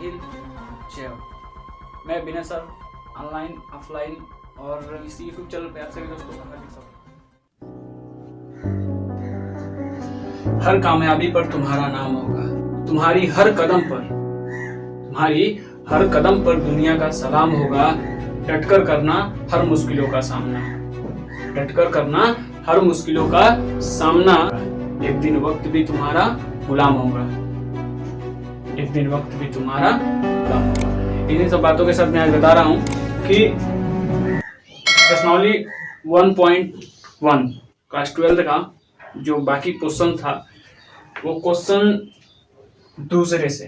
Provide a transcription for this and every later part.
साहिल जैव। मैं विनय sir online offline और इसी यूट्यूब चैनल पे आप सभी दोस्तों का हार्दिक स्वागत। हर कामयाबी पर तुम्हारा नाम होगा, तुम्हारी हर कदम पर दुनिया का सलाम होगा। डटकर करना हर मुश्किलों का सामना, डटकर करना हर मुश्किलों का सामना। एक दिन वक्त भी तुम्हारा गुलाम होगा, एक दिन वक्त भी तुम्हारा गुलाम होगा। इन्हीं सब बातों के साथ मैं आज बता रहा हूं कि प्रश्नावली 1.1 क्लास 12 का जो बाकी क्वेश्चन था वो क्वेश्चन दूसरे से,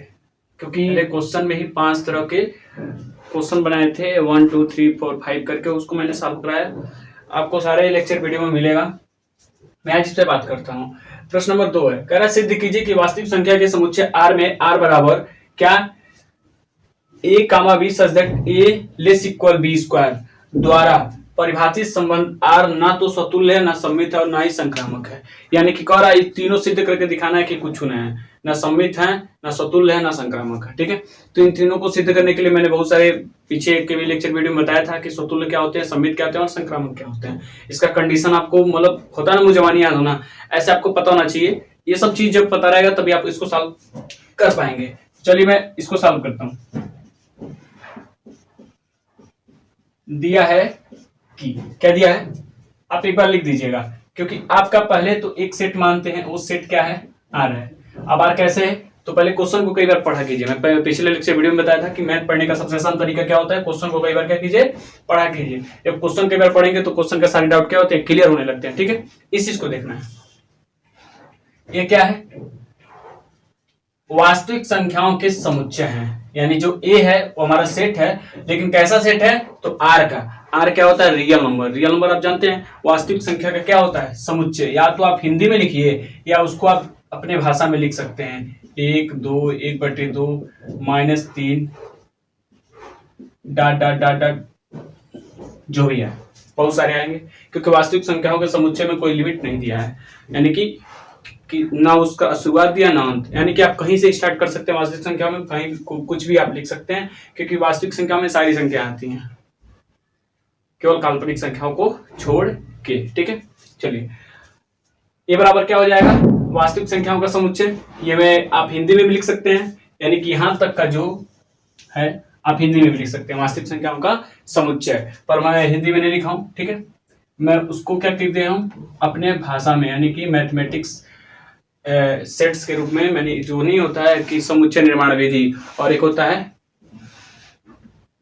क्योंकि क्वेश्चन में ही 5 तरह के क्वेश्चन बनाए थे 1 2 3 4 5 करके, उसको मैंने सॉल्व कराया। आपको सारे लेक्चर वीडियो में मिलेगा। मैं आज इस पे बात करता हूँ। प्रश्न नंबर 2 है, कह रहा सिद्ध कीजिए कि वास्तविक संख्या के समुच्चय R में R बराबर क्या a, b such that a less equal b square द्वारा परिभाषित संबंध R ना तो स्वतुल्य है, ना सममित है और ना ही संक्रामक है। यानी कि कह रहा है तीनों सिद्ध करके दिखाना है कि कुछ नहीं है, ना सममित है, ना स्वतुल्य है, ना संक्रामक है। ठीक है, तो इन तीनों को सिद्ध करने के लिए मैंने बहुत सारे पीछे के भी लेक्चर वीडियो में बताया था कि स्वतुल्य क्या होते हैं, सममित क्या होते हैं और संक्रामक क्या होते हैं। इसका कंडीशन आपको मतलब होता है ना, मुझे जवानी याद होना, ऐसे आपको पता होना चाहिए। ये सब चीज जब पता रहेगा तभी आप इसको सॉल्व कर पाएंगे। चलिए मैं इसको सॉल्व करता हूं। दिया है कि क्या दिया है आप एक बार लिख दीजिएगा, क्योंकि आपका पहले तो एक सेट मानते हैं, वो सेट क्या है, आर है। अब आर कैसे है, तो पहले क्वेश्चन को कई बार पढ़ा कीजिए। मैं पिछले लेक्चर वीडियो में बताया था कि मैथ पढ़ने का सबसे आसान तरीका क्या होता है, क्वेश्चन को कई बार क्या कीजिए, पढ़ा कीजिए। जब क्वेश्चन कई बार पढ़ेंगे तो क्वेश्चन का सारे डाउट क्या होते हैं, क्लियर होने लगते हैं। ठीक है, इस चीज को देखना है। ये क्या है, वास्तविक संख्याओं के समुच्चय हैं, यानी जो ए है वो हमारा सेट है, लेकिन कैसा सेट है, तो आर का। आर क्या होता है, रियल नंबर। रियल नंबर आप जानते हैं वास्तविक संख्या का क्या होता है, समुच्चय। या तो आप हिंदी में लिखिए या उसको आप अपने भाषा में लिख सकते हैं, 1 2 1/2 -3 डॉट डॉट डॉट डॉट, जो भी है बहुत सारे आएंगे, क्योंकि वास्तविक संख्याओं के समुच्चय में कोई लिमिट नहीं दिया है। यानी कि ना उसका शुरुआत दिया ना अंत, यानी कि आप कहीं से स्टार्ट कर सकते हैं वास्तविक संख्या में, कहीं कुछ भी आप लिख सकते हैं, क्योंकि वास्तविक संख्या में सारी संख्या आती हैं, केवल काल्पनिक संख्याओं को छोड़ के। ठीक है, चलिए ये बराबर क्या हो जाएगा, वास्तविक संख्याओं का समुच्चय। ये में आप हिंदी में भी लिख सकते हैं, यानी कि यहां तक का जो है आप हिंदी में भी लिख सकते हैं, वास्तविक संख्याओं का समुच्चय। पर मैं हिंदी में नहीं लिखा हूं, ठीक है, मैं उसको क्या कहते हैं अपने भाषा में, यानी कि मैथमेटिक्स सेट्स के रूप में। मैंने जो नहीं होता है कि समुच्चय निर्माण विधि, और एक होता है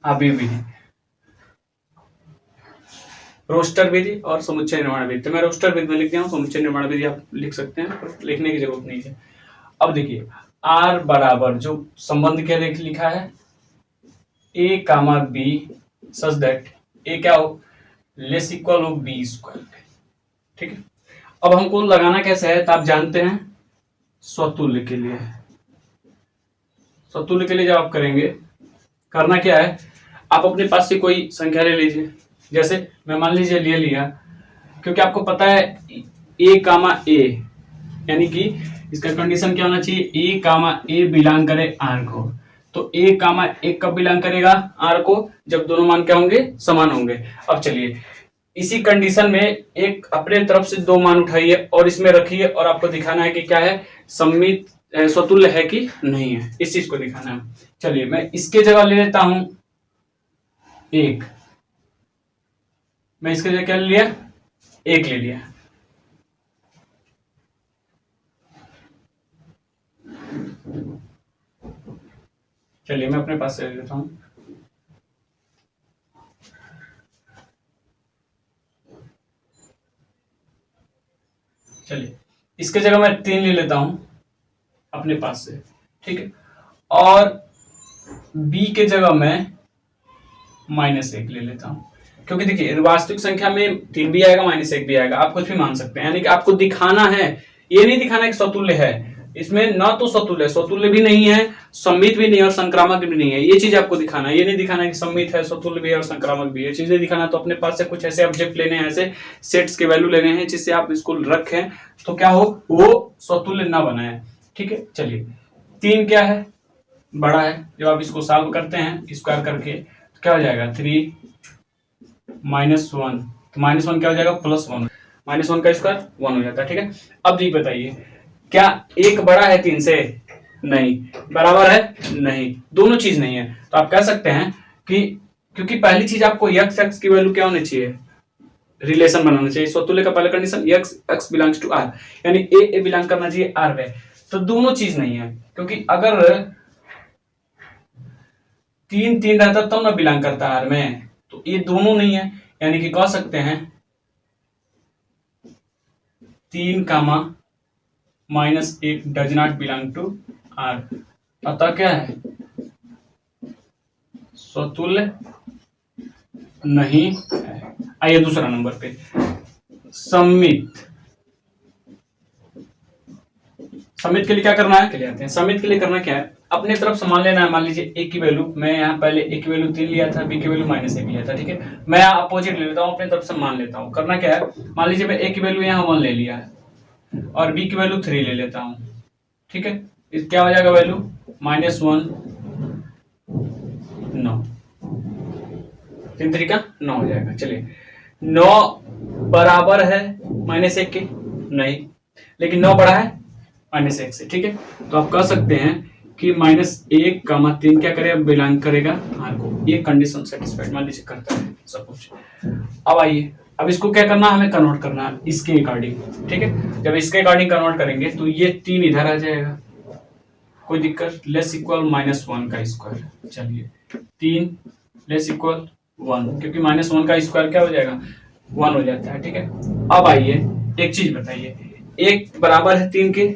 अवयव विधि, रोस्टर विधि और समुच्चय निर्माण विधि। तो मैं रोस्टर विधि में लिख दिया हूं, समुच्चय निर्माण विधि आप लिख सकते हैं, पर लिखने की जरूरत नहीं है। अब देखिए आर बराबर जो संबंध क्या लिखा है, a, b such that a क्या हो, लेस इक्वल हो b स्क्वायर। ठीक है, अब हमको लगाना कैसे है, तो आप जानते हैं स्वतुल्य के लिए। स्वतुल्य के लिए जब आप करेंगे, करना क्या है, आप अपने पास से कोई संख्या ले लीजिए। जैसे मैं मान लीजिए ले लिया, क्योंकि आपको पता है a, यानी कि इसका कंडीशन क्या होना चाहिए, a बिलोंग करे r को। तो a, कब बिलोंग करेगा r को, जब दोनों मान क्या होंगे, समान होंगे। अब चलिए इसी कंडीशन में एक अपने तरफ से 2 मान उठाइए और इसमें रखिए, और आपको दिखाना है कि क्या है, सम्मित स्वतुल्य है कि नहीं है, इस चीज को दिखाना है। चलिए मैं इसके जगह ले लेता हूं 1, मैं इसके जगह क्या ले लिया, 1 ले लिया। चलिए मैं अपने पास से ले लेता हूं, चलिए इसके जगह मैं 3 ले लेता हूं अपने पास से। ठीक है, और b के जगह मैं -1 ले लेता हूं, क्योंकि देखिए वास्तविक संख्या में 3 भी आएगा -1 भी आएगा, आप कुछ भी मान सकते हैं। यानी कि आपको दिखाना है, ये नहीं दिखाना कि स्वतुल्य है, इसमें ना तो स्वतुल्य भी नहीं है, सम्मित भी नहीं है और संक्रामक भी नहीं है। ये चीज आपको दिखाना है, ये नहीं दिखाना कि सम्मित है, स्वतुल्य भी है और संक्रामक भी है। ये चीजें दिखाना, तो अपने पास से कुछ ऐसे ऑब्जेक्ट लेने हैं, ऐसे सेट्स के वैल्यू लेने हैं जिससे आप इसको रखें तो क्या हो, वो स्वतुल्य ना बनाए। ठीक है, चलिए 3 क्या है, बड़ा है। जब आप इसको सॉल्व करते हैं स्क्वायर करके तो क्या हो जाएगा 3 -1, तो -1 क्या हो जाएगा +1, -1 का स्क्वायर 1 हो जाता है। ठीक है, अब ये बताइए क्या एक बड़ा है 3 से? नहीं। बराबर है? नहीं। दोनों चीज नहीं है। तो आप कह सकते हैं कि क्योंकि पहली चीज आपको x की वैल्यू क्या होनी चाहिए, रिलेशन बनाना चाहिए। स्वतुल्य का पहला condition x belongs to r, यानी a बिलोंग करना चाहिए r में। तो दोनों चीज नहीं है, क्योंकि अगर 3 3 रहता तब ना बिलोंग करता r में, तो ये दोनों नहीं है। यानी कि कह सकते हैं 3 -1 does not belong to r, अतः क्या है स्वतुल्य नहीं है। आइए दूसरा नंबर पे सममित। सममित के लिए क्या करना है, चले आते हैं। सममित के लिए करना क्या है, अपने तरफ से मान लेना है। मान लीजिए a की वैल्यू, मैं यहाँ पहले a की वैल्यू 3 लिया था, b की वैल्यू -1 लिया था। ठीक है, मैं अपोजिट ले लेता हूँ, अपने तरफ से मान लेता हूँ। करना क्या है, मान लीजिए मैं a की वैल्यू यहाँ 1 ले लिया है और b की वैल्यू 3 ले लेता हूँ। ठीक है, क्या हो जाएगा वैल्यू -1 9, 3 3 का 9 हो जाएगा। चलिए 9 बराबर है -1 के? नहीं, लेकिन 9 बड़ा है -1 से। ठीक है, तो आप कह सकते हैं कि -1 3 क्या करेगा, बिलोंग करेगा r को। ये कंडीशन सेटिस्फाइड मान लीजिए करता है सब कुछ। अब आइए, अब इसको क्या करना है, हमें कन्वर्ट करना है इसके अकॉर्डिंग। ठीक है, जब इसके अकॉर्डिंग कन्वर्ट करेंगे तो ये 3 इधर आ जाएगा, कोई दिक्कत, लेस इक्वल -1 का स्क्वायर। चलिए 3 लेस इक्वल 1, क्योंकि -1 का स्क्वायर क्या हो जाएगा 1 हो जाता है। ठीक है, अब आइए एक चीज बताइए, 1 बराबर है 3 के?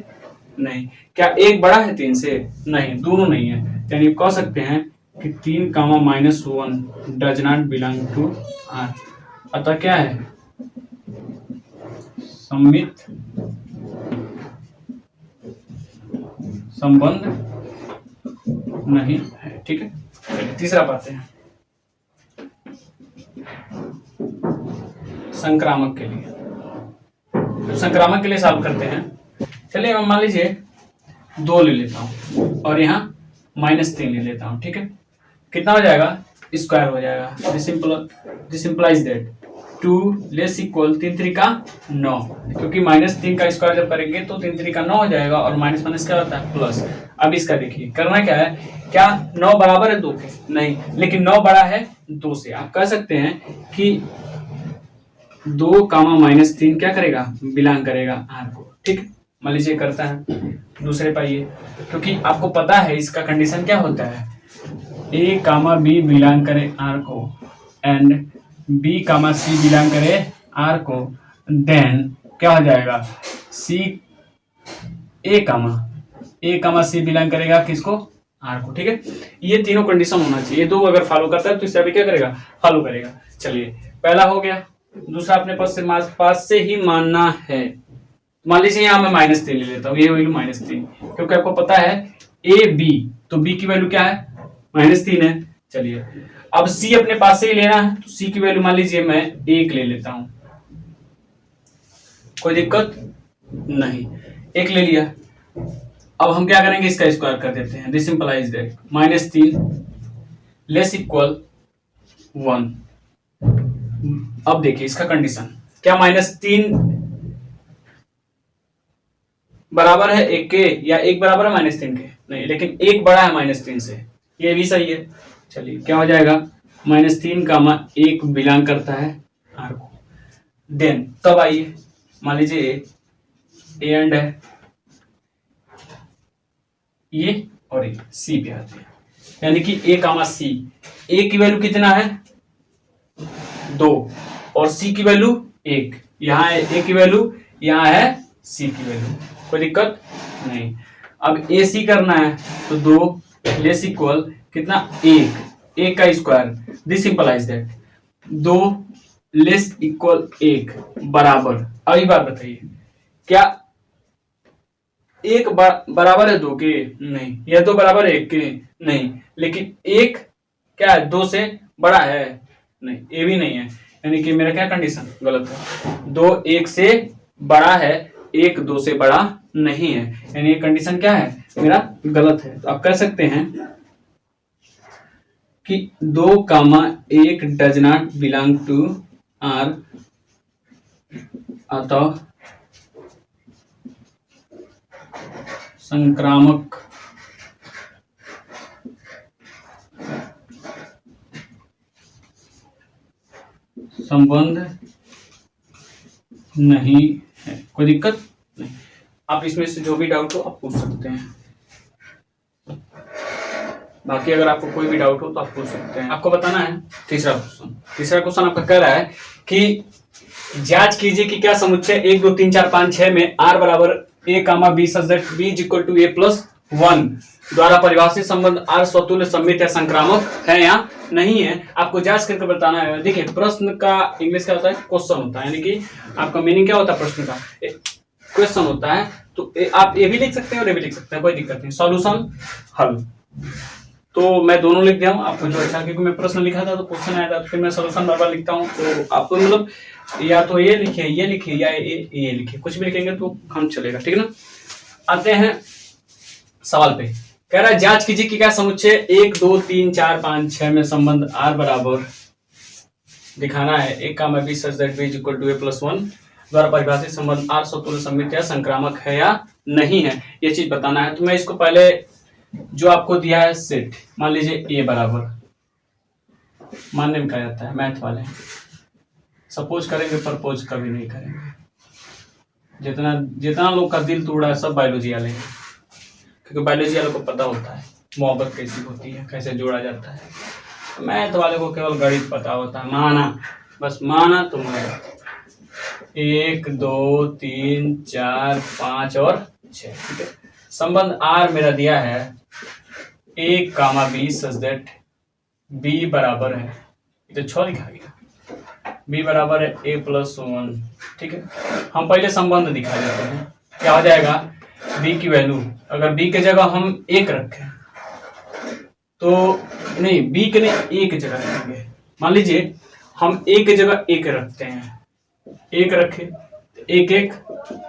नहीं। क्या 1 बड़ा है 3 से? नहीं, दोनों नहीं है। यानी कह सकते हैं कि 3 -1 does not belong to r, अतः क्या है सममित संबंध नहीं है। ठीक है, तीसरा पाते हैं संक्रामक के लिए। संक्रामक के लिए सॉल्व करते हैं। चलिए मैं मान लीजिए 2 ले लेता हूं और यहाँ -3 ले लेता हूं। ठीक है, कितना हो जाएगा, स्क्वायर हो जाएगा। This implies that 2 less equal 3 3 का 9, क्योंकि -3 का स्क्वायर जब करेंगे तो 3 3 का 9 हो जाएगा और माइनस क्या होता है प्लस। अब इसका देखिए करना क्या है, क्या 9 बराबर है 2 के? नहीं, लेकिन 9 बड़ा है 2 से। आप कह सकते हैं कि 2 -3 क्या करेगा, बिलोंग करेगा r को। ठीक, मान लीजिए करता है दूसरे पाइए, क्योंकि आपको पता है इसका कंडीशन क्या होता है, a, b बिलोंग करे r को एंड b, c बिलोंग करे r को, देन क्या हो जाएगा c, a, c बिलोंग करेगा किसको, r को। ठीक है, ये तीनों कंडीशन होना चाहिए। दो अगर फॉलो करता है तो इससे अभी क्या करेगा, फॉलो करेगा। चलिए पहला हो गया, दूसरा अपने पास से ही मानना है। मान लीजिए यहाँ मैं -3 ले लेता हूँ, ये वैल्यू -3, क्योंकि आपको पता है a b, तो b की वैल्यू क्या है -3 है। चलिए अब c अपने पास से ही लेना है, तो c की वैल्यू मान लीजिए मैं 1 ले लेता हूं, कोई दिक्कत नहीं, 1 ले लिया। अब हम क्या करेंगे, इसका स्क्वायर कर देते हैं। This implies that -3 less equal 1। अब देखिए इसका कंडीशन, क्या -3 बराबर है 1 के, या 1 बराबर है -3 के? नहीं, लेकिन 1 बड़ा है -3 से, ये भी सही है। चलिए क्या हो जाएगा, -3 1 बिलोंग करता है r को। देन तब आइए मान लीजिए a एंड है ये और ये c पे आते हैं, यानी कि a, c, a की वैल्यू कितना है 2 और c की वैल्यू 1। यहाँ है a की वैल्यू, यहाँ है c की वैल्यू, कोई दिक्कत नहीं। अब AC करना है तो 2 लेस इक्वल कितना 1 का square. This implies that 2 less equal 1 बराबर। अभी बात बताइए, क्या 1 बराबर है 2 के? नहीं। या 2 बराबर है 1 के? नहीं। लेकिन 1 क्या है 2 से बड़ा है? नहीं, ये भी नहीं है। यानी कि मेरा क्या कंडीशन गलत है, 2 1 से बड़ा है, 1 2 से बड़ा नहीं है, यानी ये कंडीशन क्या है, मेरा गलत है। तो आप कह सकते हैं कि 2, 1 does not belong to R, अतः संक्रामक संबंध नहीं है। कोई दिक्कत नहीं। आप इसमें से जो भी डाउट हो आप पूछ सकते हैं, बाकी अगर आपको कोई भी डाउट हो तो आप पूछ सकते हैं। आपको बताना है तीसरा क्वेश्चन आपका कह रहा है कि जांच कीजिए कि क्या समुच्चय 1 2 3 4 5 6 में r बराबर a, b such that b is equal to a+1 द्वारा परिभाषित संबंध r स्वतुल्य, सममित या संक्रामक है या नहीं है। आपको जांच करके बताना है। देखिए, प्रश्न का इंग्लिश क्या होता है, क्वेश्चन होता है, यानी कि आपका मीनिंग क्या होता है प्रश्न का, क्वेश्चन होता है। तो आप ये भी लिख सकते हैं और ये भी लिख सकते हैं, कोई दिक्कत नहीं। सॉल्यूशन हल, तो मैं दोनों लिख दिया हूँ, आपको जो अच्छा, क्योंकि मैं प्रश्न लिखा था तो क्वेश्चन आया था, तो फिर मैं सॉल्यूशन बार बार लिखता हूँ। तो आपको मतलब या तो ये लिखिए या ये लिखिए, कुछ भी लिखेंगे तो हम चलेगा, ठीक है ना। आते हैं सवाल पे। कह रहा है जांच कीजिए कि क्या समुच्चय 1 2 3 4 5 6 में संबंध r बराबर दिखाना है a, b such that b is equal to a+1 द्वारा परिभाषित संबंध r स्वतुल्य, सममित या संक्रामक है या नहीं है, ये चीज बताना है। तो मैं इसको पहले जो आपको दिया है सेट, मान लीजिए a बराबर, मानने में कहा जाता है मैथ वाले, सपोज करेंगे प्रपोज कभी नहीं करेंगे। जितना लोग का दिल तोड़ा है सब बायोलॉजी वाले हैं, क्योंकि बायोलॉजी वालों को पता होता है मोहब्बत कैसी होती है, कैसे जोड़ा जाता है। मैथ वाले को केवल गणित पता होता है, माना तो माना 1 2 3 4 5 और 6, ठीक है। संबंध r मेरा दिया है a, b such that b बराबर है, तो 6 लिखा गया, b बराबर है a+1, ठीक है। हम पहले संबंध दिखा देते हैं, क्या हो जाएगा, b की वैल्यू अगर b के जगह हम 1 रखें तो नहीं, b के नहीं 1 जगह रखेंगे। मान लीजिए हम a के जगह 1 रखते हैं, 1 रखे तो 1 1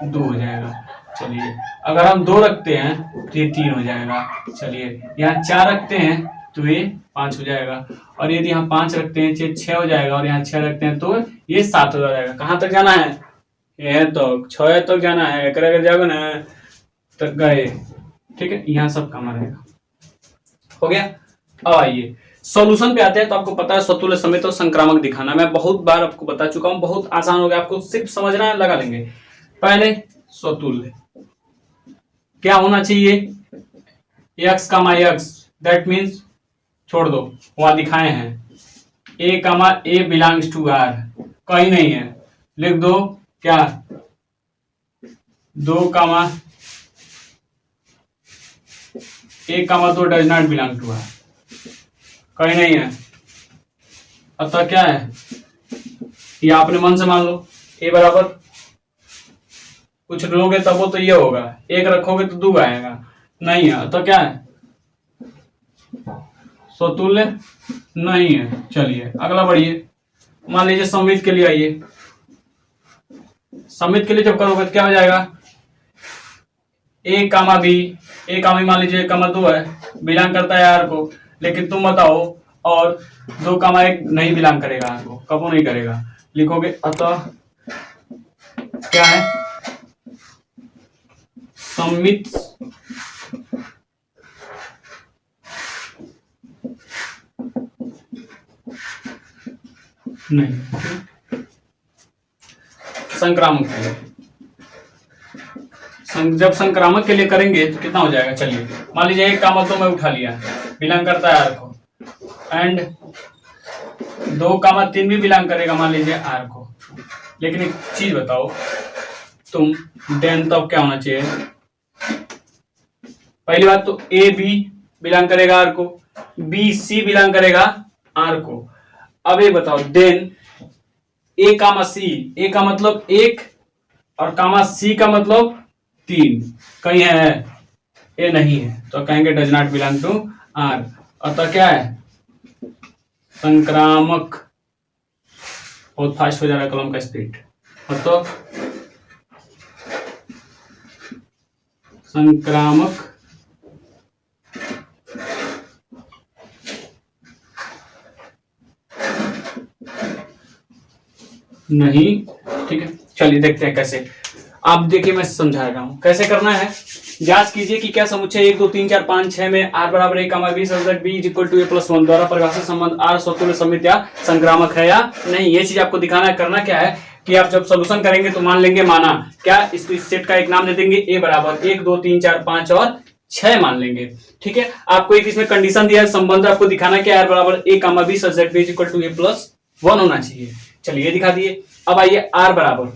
2 हो जाएगा। चलिए, अगर हम 2 रखते हैं तो ये 3 हो जाएगा। चलिए, यहाँ 4 रखते हैं तो ये 5 हो जाएगा, और यदि हम 5 रखते हैं तो 6 हो जाएगा, और यहाँ 6 रखते हैं तो ये 7 हो जाएगा। कहाँ तक जाना है, ये तो 6 तक जाना है, अगर जाओगे ना तक गए, ठीक है। यहाँ सब काम रहेगा, हो गया। अब आइए सॉल्यूशन पे आते हैं। तो आपको पता है स्वतुल्य, सममित और संक्रामक दिखाना, मैं बहुत बार आपको बता चुका हूं, बहुत आसान हो गया, आपको सिर्फ समझना है, लगा लेंगे। पहले स्वतुल्य क्या होना चाहिए, x, x, दैट मीन्स छोड़ दो, वहां दिखाए हैं a बिलोंग्स टू r, कहीं नहीं है, लिख दो क्या 2, a, 2 does not belong to r, कहीं नहीं है। अतः क्या है, ये आपने मन से मान लो a बराबर, कुछ लोगे तब वो तो ये होगा, 1 रखोगे तो 2 आएगा, नहीं है। तो क्या है, स्वतुल्य नहीं है। चलिए अगला बढ़िए, मान लीजिए सममित के लिए आइए। सममित के लिए जब करोगे तो क्या हो जाएगा, a, b मान लीजिए 2 है, बिलोंग करता है r को, लेकिन तुम बताओ, और 2, 1 नहीं बिलोंग करेगा r को, कबो नहीं करेगा, लिखोगे अतः क्या है, सममित नहीं, संक्रामक के लिए। जब संक्रामक के लिए करेंगे तो कितना हो जाएगा, चलिए मान लीजिए 1, 2 में उठा लिया, बिलोंग करता है r को, एंड 2, 3 भी बिलोंग करेगा मान लीजिए r को। लेकिन एक चीज बताओ तुम, देन तब क्या होना चाहिए, पहली बात तो a b बिलोंग करेगा r को, b c बिलोंग करेगा r को। अब ये बताओ देन a, c, a का मतलब 1 और c का मतलब 3, कहीं है, a नहीं है, तो कहेंगे does not belong to r। अतः क्या है, संक्रामक। बहुत फास्ट हो जा रहा है कलम का स्पीड। तो संक्रामक नहीं। ठीक है, चलिए देखते हैं कैसे। आप देखिए मैं समझा रहा हूं कैसे करना है। जांच कीजिए कि क्या समुच्चय 1 2 3 4 5 6 में r बराबर a, b subject b equal to a+1 द्वारा परिभाषित संबंध r स्वतुल्य समित या संक्रामक है या नहीं। ये चीज आपको दिखाना है। करना क्या है कि आप जब सोल्यूशन करेंगे तो मान लेंगे, माना क्या, इस सेट का एक नाम दे देंगे a बराबर 1 2 3 4 5 और 6 मान लेंगे। ठीक है, आपको एक इसमें कंडीशन दिया है, संबंध आपको दिखाना है कि r बराबर a, b subject b equal to a+1 होना चाहिए। चलिए ये दिखा दिए। अब आइए r बराबर,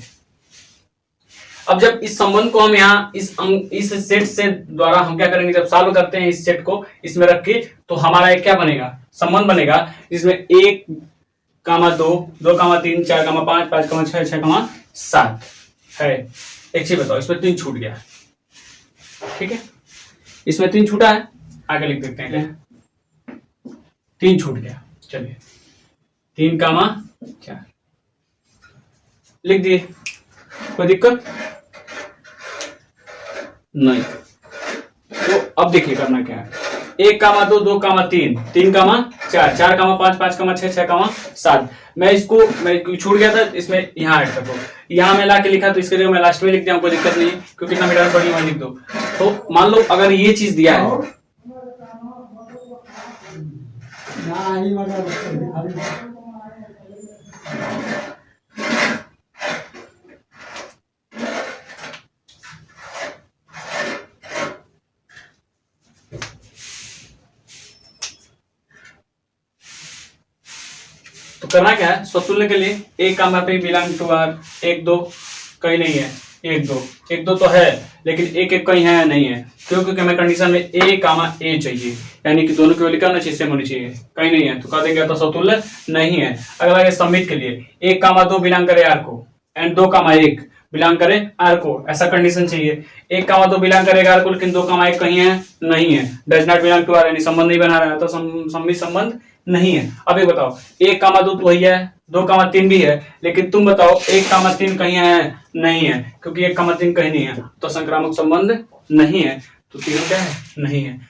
अब जब इस संबंध को हम यहाँ इस सेट से द्वारा हम क्या करेंगे, जब सॉल्व करते हैं इस सेट को इसमें रख के, तो हमारा एक क्या बनेगा, संबंध बनेगा जिसमें 1, 2, 2, 3, 4, 5, 5, 6, 6, 7 है। एक चीज बताओ, इसमें 3 छूट गया। ठीक है, इसमें 3 छूटा है, आगे लिख देते हैं 3 छूट गया। चलिए 3, 4 लिख दिए, कोई दिक्कत नहीं। तो अब देखिए करना क्या है, 1, 2, 2, 3, 3, 4, 4, 5, 5, 6, 6, 7। मैं छूट गया था, इसमें यहाँ ऐड कर दो। यहाँ मैं ला के लिखा तो इसके जगह मैं लास्ट में लिख दिया, कोई दिक्कत नहीं, क्योंकि इतना मीटर पड़ी वहां लिख दो। तो मान लो अगर ये चीज दिया है, तो करना क्या है, स्वतुल्य के लिए a, p belong to r, 1 2 कहीं नहीं है, 1 2 1 2 तो है, लेकिन 1 1 कहीं है नहीं है। क्यों? क्योंकि हमें कंडीशन में a, a चाहिए, यानी कि दोनों की वैल्यू क्या होना चाहिए, सेम होनी चाहिए। कहीं नहीं है तो कह देंगे तो स्वतुल्य नहीं है। अगला है समित के लिए 1, 2 बिलोंग करे r को, एंड 2, 1 बिलोंग करे r को, ऐसा कंडीशन चाहिए। 1, 2 बिलोंग करेगा r को, लेकिन 2, 1 कहीं है नहीं है, does not belong to r, यानी संबंध नहीं बना रहा है, तो समित संबंध नहीं है। अब ये बताओ 1, 2 तो वही है, 2, 3 भी है, लेकिन तुम बताओ 1, 3 कहीं है नहीं है, क्योंकि 1, 3 कहीं नहीं है, तो संक्रामक संबंध नहीं है। तो तीनों क्या है, नहीं है।